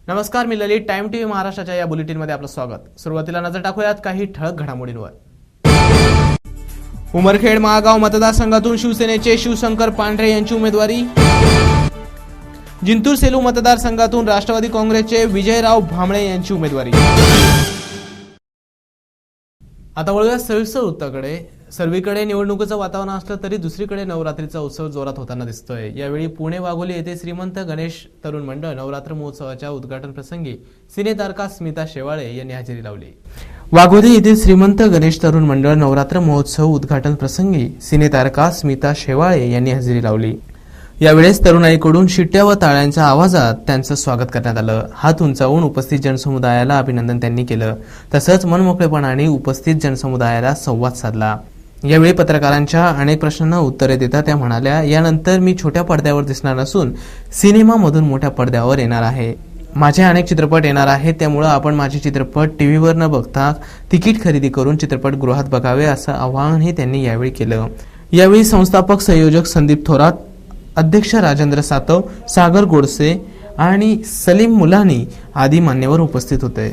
नमस्कार, मी ललित. Time TV महाराष्ट्राच्या या बुलेटिनमध्ये आपलं स्वागत. सुरुवातीला नजर टाकूयात काही ठळक घडामोडींवर. उमरखेड महागाव मतदारसंघातून शिवसेनेचे शिवशंकर पांढरे यांची उमेदवारी. जिंतूर सेलू मतदारसंघातून राष्ट्रवादी काँग्रेसचे विजयराव भांबळे यांची उमेदवारी. आता वळूया सविस्तर वृत्ताकडे. सर्वीकडे निवडणुकीचं वातावरण असलं तरी दुसरीकडे नवरात्रीचा उत्सव जोरात होताना दिसतोय. यावेळी पुणे वाघोली येथे श्रीमंत गणेश तरुण मंडळ नवरात्र महोत्सवाच्या उद्घाटन प्रसंगी सिनेतारका स्मिता शेवाळे यांनी हजेरी लावली. वाघोली येथील श्रीमंत गणेश तरुण मंडळ नवरात्र महोत्सव उद्घाटन प्रसंगी सिनेतारका स्मिता शेवाळे यांनी हजेरी लावली. यावेळेस तरुणाईकडून शिट्ट्या व टाळ्यांच्या आवाजात त्यांचं स्वागत करण्यात आलं. हात उंचावून उपस्थित जनसमुदायाला अभिनंदन त्यांनी केलं. तसंच मनमोकळेपणाने उपस्थित जनसमुदायाला संवाद साधला. यावेळी पत्रकारांच्या अनेक प्रश्नांना उत्तरे देता त्या म्हणाल्या, यानंतर मी छोट्या पडद्यावर दिसणार नसून सिनेमामधून मोठ्या पडद्यावर येणार आहे. माझे अनेक चित्रपट येणार आहेत, त्यामुळे आपण माझे चित्रपट टीव्हीवर न बघता तिकीट खरेदी करून चित्रपटगृहात बघावे असं आवाहनही त्यांनी यावेळी केलं. यावेळी संस्थापक संयोजक संदीप थोरात, अध्यक्ष राजेंद्र सातव, सागर गोडसे आणि सलीम मुलानी आदी मान्यवर उपस्थित होते.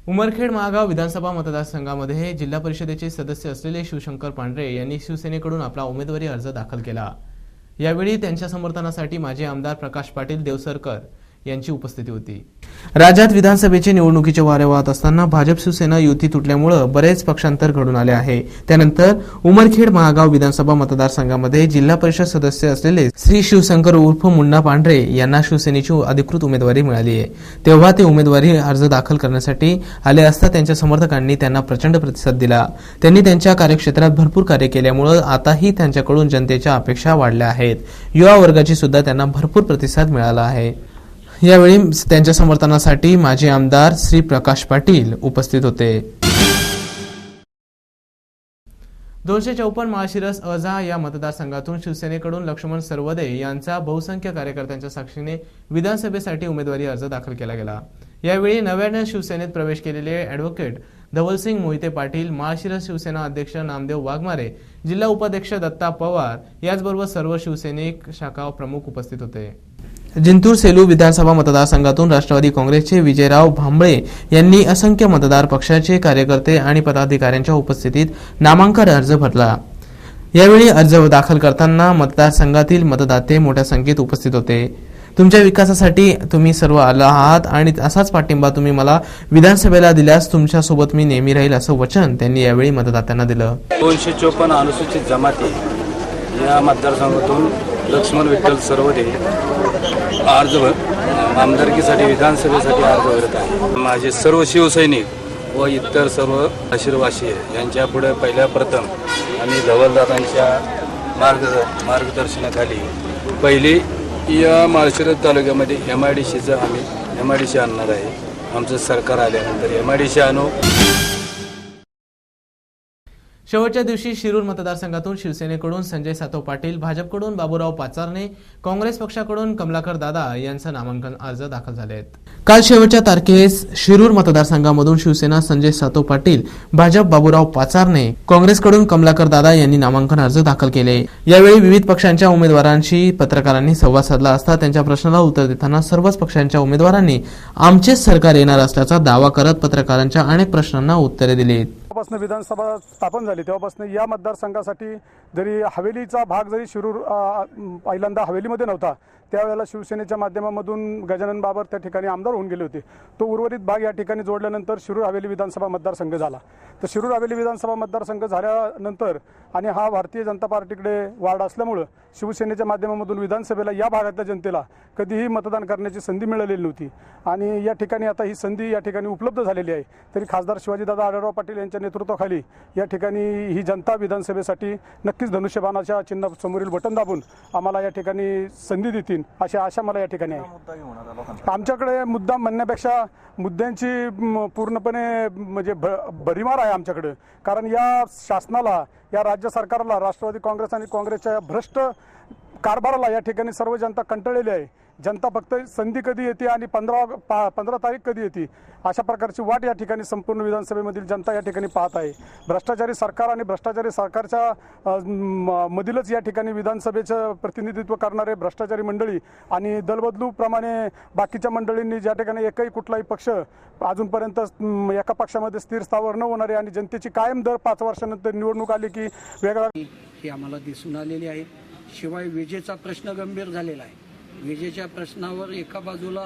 उमरखेड महागाव विधानसभा मतदारसंघामध्ये जिल्हा परिषदेचे सदस्य असलेले शिवशंकर पांढरे यांनी शिवसेनेकडून आपला उमेदवारी अर्ज दाखल केला. यावेळी त्यांच्या समर्थनासाठी माजी आमदार प्रकाश पाटील देवसरकर यांची उपस्थिती होती. राज्यात विधानसभेचे निवडणुकीचे वारे वाहत असताना भाजप शिवसेना युती तुटल्यामुळे बरेच पक्षांतर घडून आले आहे. त्यानंतर उमरखेड महागाव विधानसभा मतदारसंघामध्ये जिल्हा परिषद सदस्य असलेले श्री शिवशंकर उर्फ मुन्ना पांढरे यांना शिवसेनेची अधिकृत उमेदवारी मिळाली आहे. तेव्हा ते उमेदवारी अर्ज दाखल करण्यासाठी आले असता त्यांच्या समर्थकांनी त्यांना प्रचंड प्रतिसाद दिला. त्यांनी त्यांच्या कार्यक्षेत्रात भरपूर कार्य केल्यामुळे आताही त्यांच्याकडून जनतेच्या अपेक्षा वाढल्या आहेत. युवा वर्गाची सुद्धा त्यांना भरपूर प्रतिसाद मिळाला आहे. यावेळी त्यांच्या समर्थनासाठी माजी आमदार श्री प्रकाश पाटील उपस्थित होते. 254 माळशिरस अजा या मतदारसंघातून शिवसेनेकडून लक्ष्मण सरवदे यांचा बहुसंख्य कार्यकर्त्यांच्या साक्षीने विधानसभेसाठी उमेदवारी अर्ज दाखल केला गेला. यावेळी नव्याने शिवसेनेत प्रवेश केलेले ॲडव्होकेट धवलसिंग मोहिते पाटील, माळशिरस शिवसेना अध्यक्ष नामदेव वाघमारे, जिल्हा उपाध्यक्ष दत्ता पवार याचबरोबर सर्व शिवसैनिक शाखा प्रमुख उपस्थित होते. जिंतूर सेलू विधानसभा मतदारसंघातून राष्ट्रवादी काँग्रेसचे विजयराव भांबळे यांनी असंख्य मतदार पक्षाचे कार्यकर्ते आणि पदाधिकाऱ्यांच्या उपस्थितीत नामांकन अर्ज भरला. यावेळी अर्ज दाखल करताना मतदारसंघातील मतदाते मोठ्या संख्येत उपस्थित होते. तुमच्या विकासासाठी तुम्ही सर्व आला आहात आणि असाच पाठिंबा तुम्ही मला विधानसभेला दिल्यास तुमच्यासोबत मी नेहमी राहील असं वचन त्यांनी यावेळी मतदात्यांना दिलं. 254 अनुसूचित जमाती या मतदारसंघातून लक्ष्मण विठ्ठल सरवदे अर्ज आमदारकीसाठी विधानसभेसाठी अर्ज भरत आहे. माझे सर्व शिवसैनिक व इतर सर्व आशीर्वासी यांच्या पुढे पहिल्या प्रथम आणि धवलदादांच्या मार्गदर्शनाखाली पहिली या माळशिरस तालुक्यामध्ये MIDCचं आम्ही MIDC आणणार आहे. आमचं सरकार आल्यानंतर MIDC आणू. शेवटच्या दिवशी शिरूर मतदारसंघातून शिवसेनेकडून संजय सातव पाटील, भाजपकडून बाबूराव पाचारणे, काँग्रेस पक्षाकडून कमलाकर दादा यांचा नामांकन अर्ज दाखल झाले आहेत. काल शेवटच्या तारखेस शिरूर मतदारसंघामधून शिवसेना संजय सातव पाटील, भाजप बाबूराव पाचारणे, काँग्रेसकडून कमलाकर दादा यांनी नामांकन अर्ज दाखल केले. यावेळी विविध पक्षांच्या उमेदवारांशी पत्रकारांनी संवाद साधला असता त्यांच्या प्रश्नाला उत्तर देताना सर्वच पक्षांच्या उमेदवारांनी आमचेच सरकार येणार असल्याचा दावा करत पत्रकारांच्या अनेक प्रश्नांना उत्तरे दिली. जेव्हापासून विधानसभा स्थापन झाली तेव्हापासून या मतदारसंघासाठी जरी हवेलीचा भाग जरी शिरूर पहिल्यांदा हवेलीमध्ये नव्हता, त्यावेळेला शिवसेनेच्या माध्यमामधून गजानन बाबर त्या ठिकाणी आमदार होऊन गेले होते. तो उर्वरित भाग या ठिकाणी जोडल्यानंतर शिरूर हवेली विधानसभा मतदारसंघ झाला. तर शिरूर हवेली विधानसभा मतदारसंघ झाल्यानंतर आणि हा भारतीय जनता पार्टीकडे वार्ड असल्यामुळं शिवसेनेच्या माध्यमामधून विधानसभेला या भागातल्या जनतेला कधीही मतदान करण्याची संधी मिळालेली नव्हती आणि या ठिकाणी आता ही संधी या ठिकाणी उपलब्ध झालेली आहे. तरी खासदार शिवाजीदादा आढळराव पाटील यांच्या नेतृत्वाखाली या ठिकाणी ही जनता विधानसभेसाठी नक्कीच धनुष्यबाणाच्या चिन्ह समोरील बटन दाबून आम्हाला या ठिकाणी संधी देतील अशी आशा मला या ठिकाणी आहे. आमच्याकडे मुद्दा म्हणण्यापेक्षा मुद्द्यांची पूर्णपणे म्हणजे भरीमार आहे आमच्याकडे. कारण या शासनाला, या राज्य सरकारला, राष्ट्रवादी काँग्रेस आणि काँग्रेसच्या भ्रष्ट कारभाराला या ठिकाणी सर्व जनता कंटाळलेली आहे. जनता फक्त संधी कधी येते आणि 15 तारीख कधी येते अशा प्रकारची वाट या ठिकाणी संपूर्ण विधानसभेमधील जनता या ठिकाणी पाहत आहे। भ्रष्टाचारी सरकार आणि भ्रष्टाचारी सरकारच्या मधीलच या ठिकाणी विधानसभेचं प्रतिनिधित्व करणारे भ्रष्टाचारी मंडळी आणि दलबदलूप्रमाणे बाकीच्या मंडळींनी ज्या ठिकाणी एकही कुठलाही पक्ष अजूनपर्यंत एका पक्षामध्ये स्थिर स्थावर न होणारे आणि जनतेची कायम दर 5 वर्षानंतर निवडणूक आली की वेगळा ही आम्हाला दिसून आलेली आहे। शिवाय विजेचा प्रश्न गंभीर झालेला आहे। विजेच्या प्रश्नावर एका बाजूला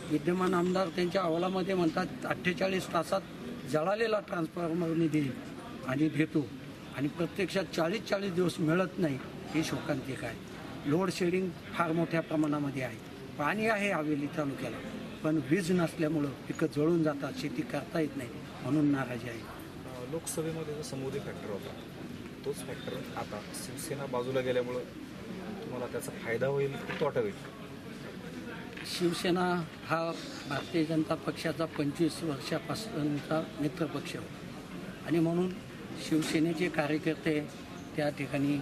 विद्यमान आमदार त्यांच्या अहवालामध्ये म्हणतात 48 तासात जळालेला ट्रान्सफॉर्मरने देईल आणि देतो आणि प्रत्यक्षात 40 दिवस मिळत नाही, ही शोकांतिक आहे। लोड शेडिंग फार मोठ्या प्रमाणामध्ये आहे। पाणी आहे हवेली तालुक्याला, पण वीज नसल्यामुळं पिकं जळून जातात, शेती करता येत नाही, म्हणून नाराजी आहे। लोकसभेमध्ये जो समोदी फॅक्टर होता तोच फॅक्टर आता शिवसेना बाजूला गेल्यामुळं तुम्हाला त्याचा फायदा होईल की तोटा होईल? शिवसेना हा भारतीय जनता पक्षाचा 25 वर्षापासूनचा मित्रपक्ष होता आणि म्हणून शिवसेनेचे कार्यकर्ते त्या ठिकाणी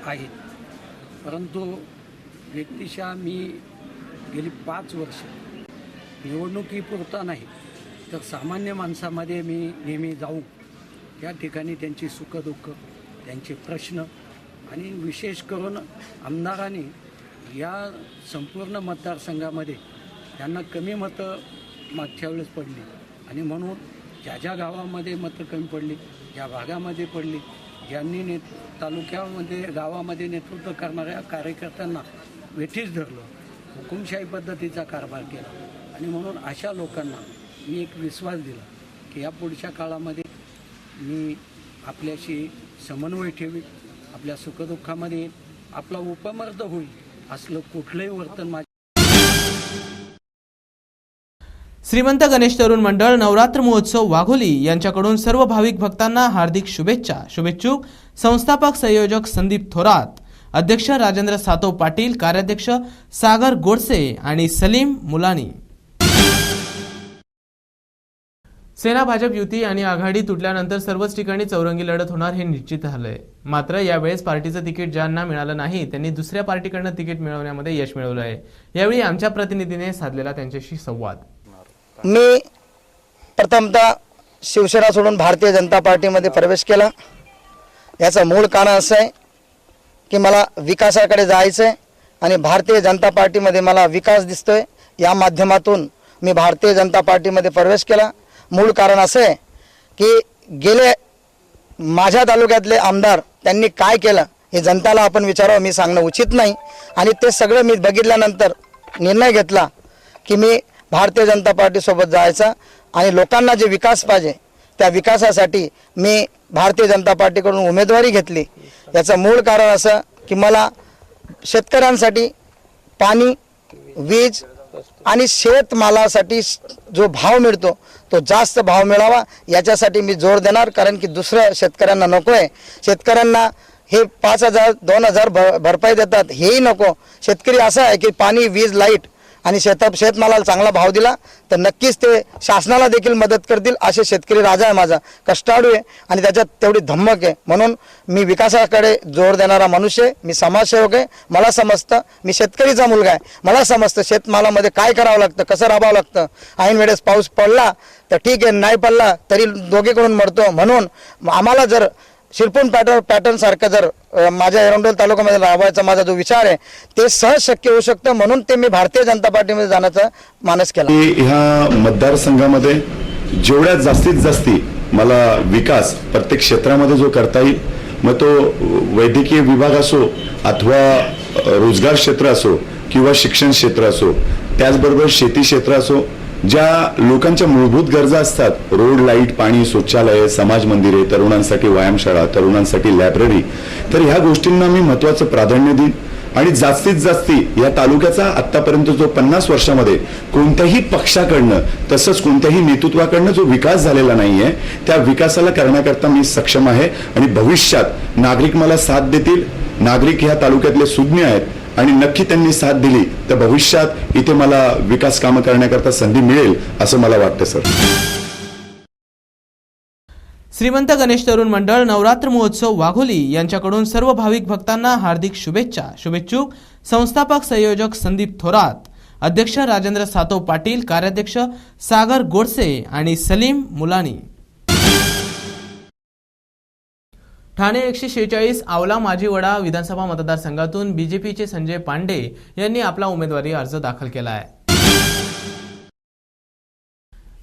आहेत। परंतु व्यक्तिशः मी गेली 5 वर्ष निवडणुकीपुरता नाही तर सामान्य माणसामध्ये मी नेहमी जाऊन त्या ठिकाणी त्यांची सुखदुःख, त्यांचे प्रश्न आणि विशेष करून आमदारांनी या संपूर्ण मतदारसंघामध्ये त्यांना कमी मतं मागच्या वेळेस पडली आणि म्हणून ज्या गावामध्ये मतं कमी पडली, ज्या भागामध्ये पडली, ज्यांनी तालुक्यामध्ये गावामध्ये नेतृत्व करणाऱ्या कार्यकर्त्यांना वेठीस धरलं, हुकुमशाही पद्धतीचा कारभार केला आणि म्हणून अशा लोकांना मी एक विश्वास दिला की या पुढच्या काळामध्ये मी आपल्याशी समन्वय ठेवी, आपल्या सुखदुःखामध्ये आपला उपमर्द होईल असलं कुठलंही वर्तन माझ्या। श्रीमंत गणेश तरुण मंडळ नवरात्र महोत्सव वाघोली यांच्याकडून सर्व भाविक भक्तांना हार्दिक शुभेच्छा। शुभेच्छुक संस्थापक संयोजक संदीप थोरात, अध्यक्ष राजेंद्र सातव पाटील, कार्याध्यक्ष सागर गोडसे आणि सलीम मुलानी। सेना भाजप युती आणि आघाडी तुटल्यानंतर सर्वच ठिकाणी चौरंगी लढत होणार हे निश्चित झालंय। मात्र यावेळेस पार्टीचं तिकीट ज्यांना मिळालं नाही त्यांनी दुसऱ्या पार्टीकडनं तिकीट मिळवण्यामध्ये यश मिळवलं आहे। यावेळी आमच्या प्रतिनिधीने साधलेला त्यांच्याशी संवाद। मी प्रथमतः शिवसेना सोडून भारतीय जनता पार्टीमध्ये प्रवेश केला। याचं मूळ कारण असं आहे की मला विकासाकडे जायचं आहे आणि भारतीय जनता पार्टीमध्ये मला विकास दिसतोय। या माध्यमातून मी भारतीय जनता पार्टीमध्ये प्रवेश केला। मूळ कारण असं आहे की गेले माझ्या तालुक्यातले आमदार त्यांनी काय केलं हे जनताला आपण विचारावं, मी सांगणं उचित नाही आणि ते सगळं मी बघितल्यानंतर निर्णय घेतला की मी भारतीय जनता पार्टीसोबत जायचा आणि लोकांना जे विकास पाहिजे त्या विकासासाठी मी भारतीय जनता पार्टीकडून उमेदवारी घेतली। याचं मूळ कारण असं की मला शेतकऱ्यांसाठी पाणी, वीज आणि शेतमालासाठी जो भाव मिळतो तो जास्त भाव मिळावा याच्यासाठी मी जोर देणार। कारण की दुसरं शेतकऱ्यांना नको आहे। शेतकऱ्यांना हे 5,000 2,000 भरपाई देतात हेही नको। शेतकरी असा आहे की पाणी, वीज, लाईट आणि शेतमालाला चांगला भाव दिला तर नक्कीच ते शासनाला देखील मदत करतील। असे शेतकरी राजा आहे माझा, कष्टाळू आहे आणि त्याच्यात तेवढी धमक आहे। म्हणून मी विकासाकडे जोर देणारा मनुष्य आहे। मी समाजसेवक आहे। मला समजतं, मी शेतकरीचा मुलगा आहे, मला समजतं शेतमालामध्ये काय करावं लागतं, कसं राबावं लागतं। ऐन वेळेस पाऊस पडला तर ठीक आहे, नाही पडला तरी दोघीकडून मरतो। म्हणून आम्हाला जर शिरपूर पॅटर्न सारखं जर माझ्या एरंडोल तालुक्यामध्ये राबवायचा माझा जो विचार आहे ते सहज शक्य होऊ शकतं। म्हणून ते मी भारतीय जनता पार्टीमध्ये जाण्याचा मानस केला। ह्या मतदारसंघामध्ये जेवढ्यात जास्तीत जास्ती मला विकास प्रत्येक क्षेत्रामध्ये जो करता येईल, मग तो वैद्यकीय विभाग असो अथवा रोजगार क्षेत्र असो किंवा शिक्षण क्षेत्र असो, त्याचबरोबर शेती क्षेत्र असो, ज्या लोकांच्या मूलभूत गरजा असतात, रोड, लाईट, पाणी, शौचालय, समाज मंदिरे, तरुणांसाठी व्यायामशाळा, तरुणांसाठी लायब्ररी, तर ह्या गोष्टींना मी महत्त्वाचं प्राधान्य देईन आणि जास्तीत जास्ती या तालुक्याचा आतापर्यंत जो 50 वर्षामध्ये कोणत्याही पक्षाकडनं तसंच कोणत्याही नेतृत्वाकडनं जो विकास झालेला नाहीये त्या विकासाला करण्याकरता मी सक्षम आहे आणि भविष्यात नागरिक मला साथ देतील। नागरिक ह्या तालुक्यातले सुज्ञ आहेत आणि नक्की त्यांनी साथ दिली तर भविष्यात इथे मला विकास कामं करण्याकरता संधी मिळेल असं मला वाटतं सर। श्रीमंत गणेश तरुण मंडळ नवरात्र महोत्सव वाघोली यांच्याकडून सर्व भाविक भक्तांना हार्दिक शुभेच्छा. शुभेच्छुक संस्थापक संयोजक संदीप थोरात, अध्यक्ष राजेंद्र सातव पाटील, कार्याध्यक्ष सागर गोडसे आणि सलीम मुलानी. ठाणे 146 आवला माजीवडा विधानसभा मतदारसंघातून बीजेपीचे संजय पांडे यांनी आपला उमेदवारी अर्ज दाखल केला आहे.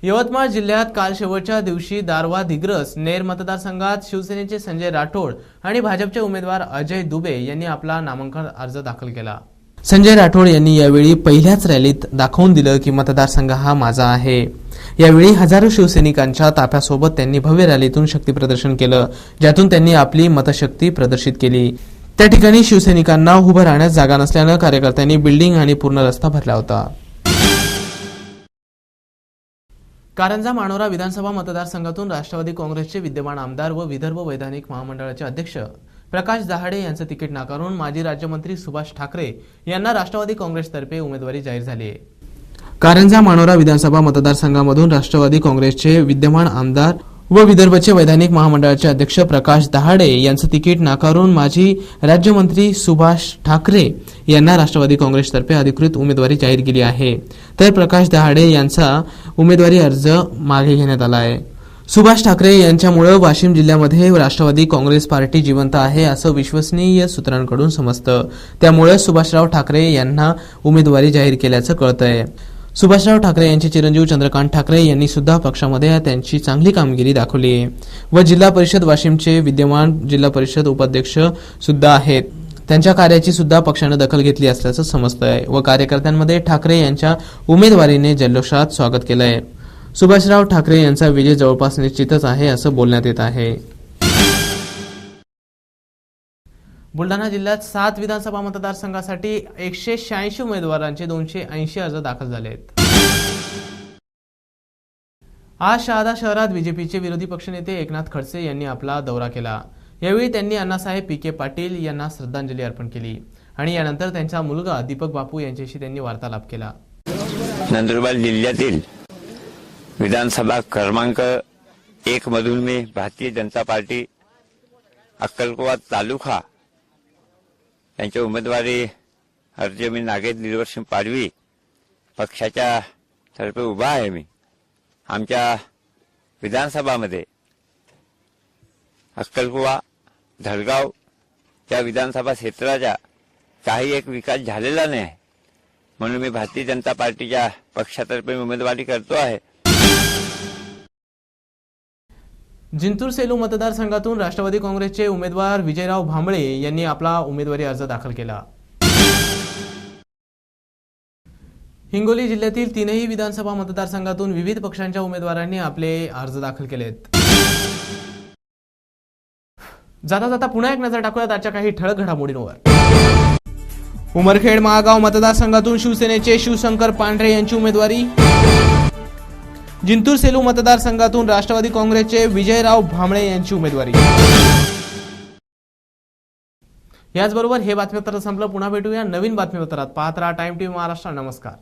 यवतमाळ जिल्ह्यात काल शेवटच्या दिवशी दारवा दिग्रस नेर मतदारसंघात शिवसेनेचे संजय राठोड आणि भाजपचे उमेदवार अजय दुबे यांनी आपला नामांकन अर्ज दाखल केला. संजय राठोड यांनी यावेळी पहिल्याच रॅलीत दाखवून दिलं की मतदारसंघ हा माझा आहे. यावेळी हजारो शिवसैनिकांच्या ताफ्यासोबत त्यांनी भव्य रॅलीतून शक्ती प्रदर्शन केलं, ज्यातून त्यांनी आपली मतशक्ती प्रदर्शित केली. त्या ठिकाणी शिवसैनिकांना उभं राहण्यास जागा नसल्यानं कार्यकर्त्यांनी बिल्डिंग आणि पूर्ण रस्ता भरला होता. कारंजा मानोरा विधानसभा मतदारसंघातून राष्ट्रवादी काँग्रेसचे विद्यमान आमदार व विदर्भ वैधानिक महामंडळाचे अध्यक्ष प्रकाश दहाडे यांचं तिकीट नाकारून माजी राज्यमंत्री सुभाष ठाकरे यांना राष्ट्रवादी काँग्रेसतर्फे उमेदवारी जाहीर झाली आहे. कारंजा मानोरा विधानसभा मतदारसंघामधून राष्ट्रवादी काँग्रेसचे विद्यमान आमदार व विदर्भचे वैधानिक महामंडळाचे अध्यक्ष प्रकाश दहाडे यांचं तिकीट नाकारून माजी राज्यमंत्री सुभाष ठाकरे यांना राष्ट्रवादी काँग्रेसतर्फे अधिकृत उमेदवारी जाहीर केली आहे. तर प्रकाश दहाडे यांचा उमेदवारी अर्ज मागे घेण्यात आला आहे. सुभाष ठाकरे यांच्यामुळे वाशिम जिल्ह्यामध्ये राष्ट्रवादी काँग्रेस पार्टी जिवंत आहे असं विश्वसनीय सूत्रांकडून समजतं. त्यामुळे सुभाषराव ठाकरे यांना उमेदवारी जाहीर केल्याचं कळतंय. सुभाषराव ठाकरे यांचे चिरंजीव चंद्रकांत ठाकरे यांनी सुद्धा पक्षामध्ये त्यांची चांगली कामगिरी दाखवली आहे व जिल्हा परिषद वाशिमचे विद्यमान जिल्हा परिषद उपाध्यक्ष सुद्धा आहेत. त्यांच्या कार्याची सुद्धा पक्षानं दखल घेतली असल्याचं समजतंय व कार्यकर्त्यांमध्ये ठाकरे यांच्या उमेदवारीने जल्लोषात स्वागत केलंय. सुभाषराव ठाकरे यांचा विजय जवळपास निश्चितच आहे असं बोलण्यात येत आहे. बुलढाणा जिल्ह्यात 7 विधानसभा मतदारसंघासाठी 186 उमेदवारांचे 280 अर्ज दाखल झालेत. आज शहादा शहरात बीजेपीचे विरोधी पक्षनेते एकनाथ खडसे यांनी आपला दौरा केला. यावेळी त्यांनी अण्णासाहेब पीके पाटील यांना श्रद्धांजली अर्पण केली आणि यानंतर त्यांचा मुलगा दीपक बापू यांच्याशी त्यांनी वार्तालाप केला. नंदुरबार जिल्ह्यातील विधानसभा क्रमांक 1 मधून मी भारतीय जनता पार्टी अक्कलकोवा तालुका यांच्या उमेदवारी अर्ज मी नागेश दिलवरसिंग पाडवी पक्षाच्या तर्फे उभा आहे. मी आमच्या विधानसभामध्ये अक्कलकोवा धडगाव या विधानसभा क्षेत्राचा काही एक विकास झालेला नाही आहे, म्हणून मी भारतीय जनता पार्टीच्या पक्षातर्फे उमेदवारी करतो आहे. जिंतूर सेलू मतदारसंघातून राष्ट्रवादी काँग्रेसचे उमेदवार विजयराव भांबळे यांनी आपला उमेदवारी अर्ज दाखल केला. हिंगोली जिल्ह्यातील 3ही विधानसभा मतदारसंघातून विविध पक्षांच्या उमेदवारांनी आपले अर्ज दाखल केलेत. जाता जाता पुन्हा एक नजर टाकूयात आजच्या काही ठळक घडामोडींवर. उमरखेड महागाव मतदारसंघातून शिवसेनेचे शिवशंकर पांढरे यांची उमेदवारी. जिंतूर सेलू मतदारसंघातून राष्ट्रवादी काँग्रेसचे विजयराव भांबळे यांची उमेदवारी. याचबरोबर हे बातमीपत्र संपलं. पुन्हा भेटूया नवीन बातमीपत्रात. पाहत राहा टाइम टीव्ही महाराष्ट्र. नमस्कार.